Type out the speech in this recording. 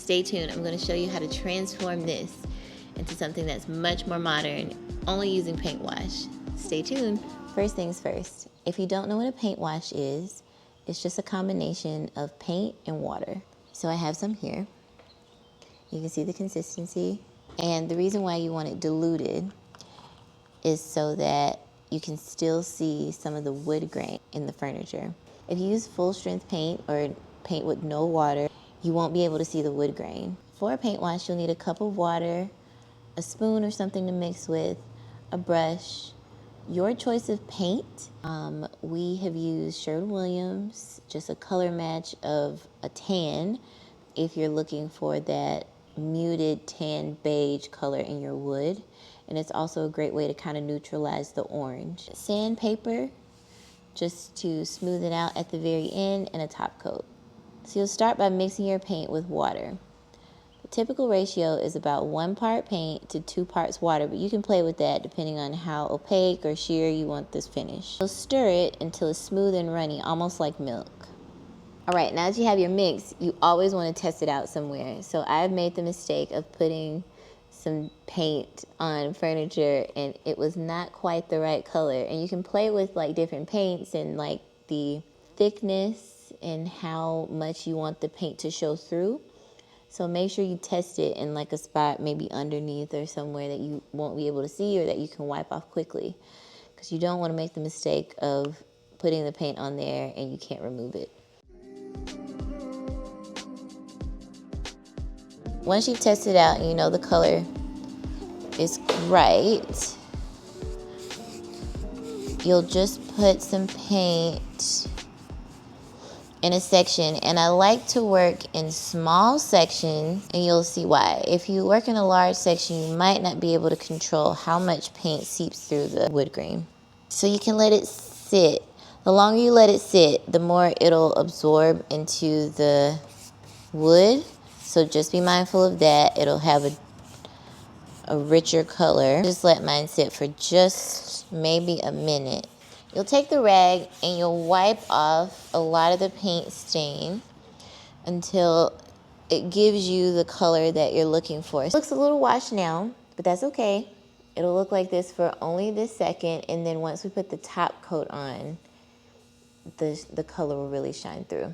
stay tuned. I'm going to show you how to transform this into something that's much more modern, only using paint wash. Stay tuned. First things first, if you don't know what a paint wash is, it's just a combination of paint and water. So I have some here. You can see the consistency. And the reason why you want it diluted is so that you can still see some of the wood grain in the furniture. If you use full strength paint or paint with no water, you won't be able to see the wood grain. For a paint wash, you'll need a cup of water, a spoon or something to mix with, a brush, your choice of paint. We have used Sherwin-Williams, just a color match of a tan if you're looking for that muted tan beige color in your wood. And it's also a great way to kind of neutralize the orange. Sandpaper, just to smooth it out at the very end, and a top coat. So you'll start by mixing your paint with water. The typical ratio is about 1 part paint to 2 parts water, but you can play with that depending on how opaque or sheer you want this finish. You'll stir it until it's smooth and runny, almost like milk. All right, now that you have your mix, you always want to test it out somewhere. So I've made the mistake of putting some paint on furniture and it was not quite the right color. And you can play with like different paints and like the thickness and how much you want the paint to show through. So make sure you test it in like a spot maybe underneath or somewhere that you won't be able to see or that you can wipe off quickly. Because you don't want to make the mistake of putting the paint on there and you can't remove it. Once you've tested out and you know the color is right, you'll just put some paint in a section. And I like to work in small sections, and you'll see why. If you work in a large section, you might not be able to control how much paint seeps through the wood grain. So you can let it sit. The longer you let it sit, the more it'll absorb into the wood. So just be mindful of that. It'll have a richer color. Just let mine sit for just maybe a minute. You'll take the rag and you'll wipe off a lot of the paint stain until it gives you the color that you're looking for. It looks a little washed now, but that's okay. It'll look like this for only this second, and then once we put the top coat on, the color will really shine through.